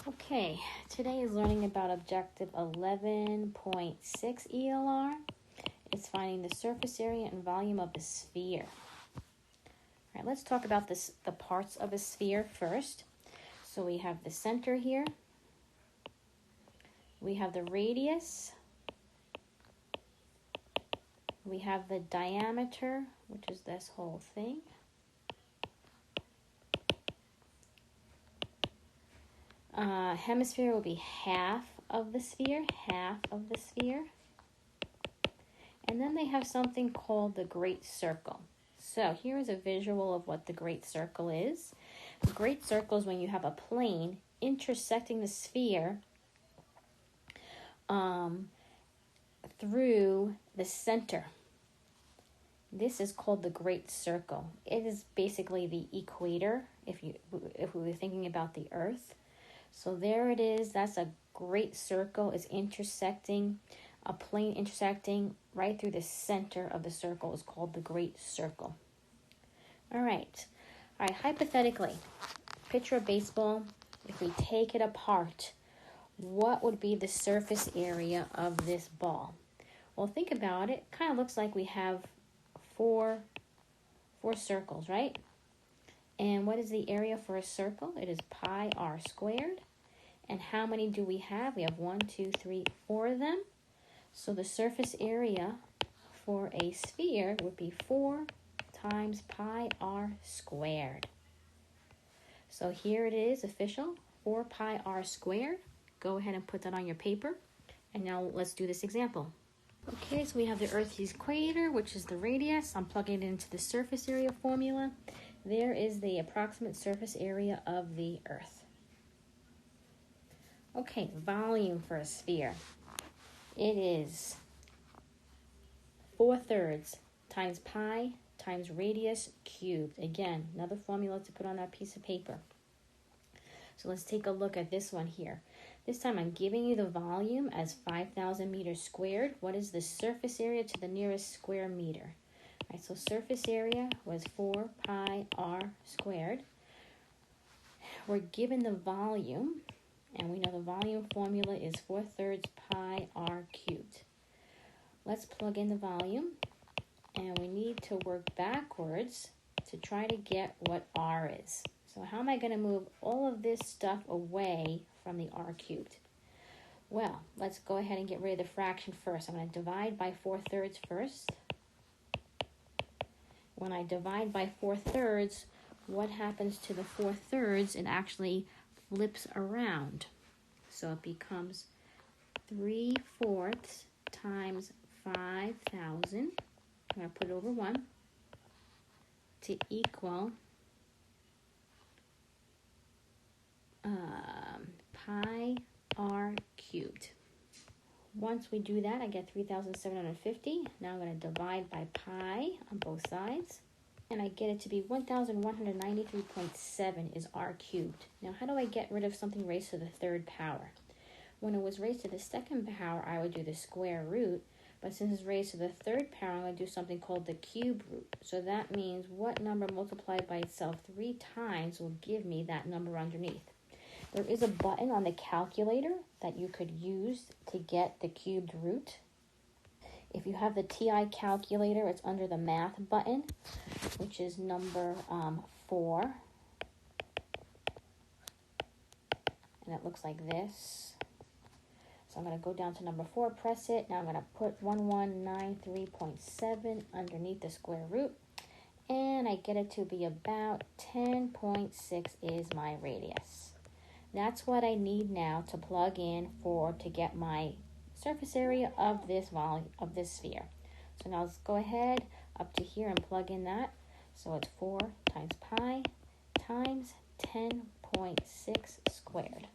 Okay, today is learning about objective 11.6 ELR. It's finding the surface area and volume of a sphere. All right, let's talk about the parts of a sphere first. So we have the center here. We have the radius. We have the diameter, which is this whole thing. Hemisphere will be half of the sphere. And then they have something called the great circle. So here is a visual of what the great circle is. The great circle is when you have a plane intersecting the sphere through the center. This is called the great circle. It is basically the equator if we were thinking about the Earth. So there it is. That's a great circle. It's intersecting, a plane intersecting right through the center of the circle is called the great circle. All right, hypothetically, picture a baseball. If we take it apart, what would be the surface area of this ball? Well, think about it. Kind of looks like we have four circles, right? And what is the area for a circle? It is pi r squared. And how many do we have? We have 1, 2, 3, 4 of them. So the surface area for a sphere would be 4 times pi r squared. So here it is, official, 4 pi r squared. Go ahead and put that on your paper. And now let's do this example. Okay, so we have the Earth's equator, which is the radius. I'm plugging it into the surface area formula. There is the approximate surface area of the Earth. Okay, volume for a sphere. It is 4/3 times pi times radius cubed. Again, another formula to put on that piece of paper. So let's take a look at this one here. This time I'm giving you the volume as 5,000 meters squared. What is the surface area to the nearest square meter? All right, so surface area was 4 pi r squared. We're given the volume, and we know the volume formula is 4/3 pi r cubed. Let's plug in the volume, and we need to work backwards to try to get what r is. So how am I going to move all of this stuff away from the r cubed? Well, let's go ahead and get rid of the fraction first. I'm going to divide by 4/3 first. When I divide by 4/3, what happens to the 4/3? It actually flips around. So it becomes 3/4 times 5,000. I'm going to put it over 1 to equal pi r cubed. Once we do that, I get 3,750. Now I'm going to divide by pi on both sides. And I get it to be 1,193.7 is r cubed. Now, how do I get rid of something raised to the third power? When it was raised to the second power, I would do the square root. But since it's raised to the third power, I'm going to do something called the cube root. So that means what number multiplied by itself 3 times will give me that number underneath. There is a button on the calculator that you could use to get the cubed root. If you have the TI calculator, it's under the math button, which is number 4. And it looks like this. So I'm going to go down to number 4, press it. Now I'm going to put 1193.7 underneath the square root. And I get it to be about 10.6 is my radius. That's what I need now to plug in to get my surface area of this volume of this sphere. So now let's go ahead up to here and plug in that. So it's 4 times pi times 10.6 squared.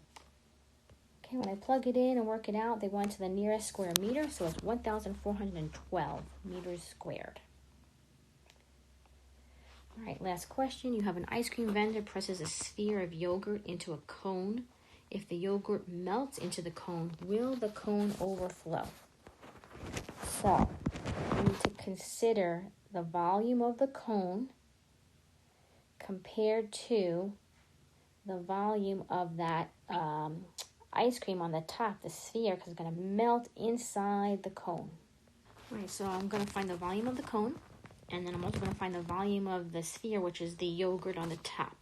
Okay, when I plug it in and work it out, they went to the nearest square meter, so it's 1,412 meters squared. All right, last question. You have an ice cream vendor presses a sphere of yogurt into a cone. If the yogurt melts into the cone, will the cone overflow? So, we need to consider the volume of the cone compared to the volume of that ice cream on the top, the sphere, because it's going to melt inside the cone. All right, so I'm going to find the volume of the cone, and then I'm also going to find the volume of the sphere, which is the yogurt on the top.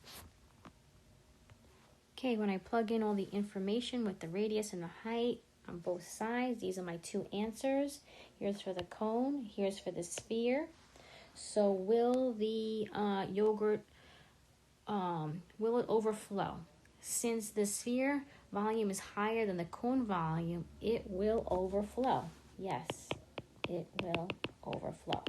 Okay, when I plug in all the information with the radius and the height on both sides, these are my two answers. Here's for the cone, here's for the sphere. So will the yogurt, will it overflow? Since the sphere volume is higher than the cone volume, it will overflow. Yes, it will overflow.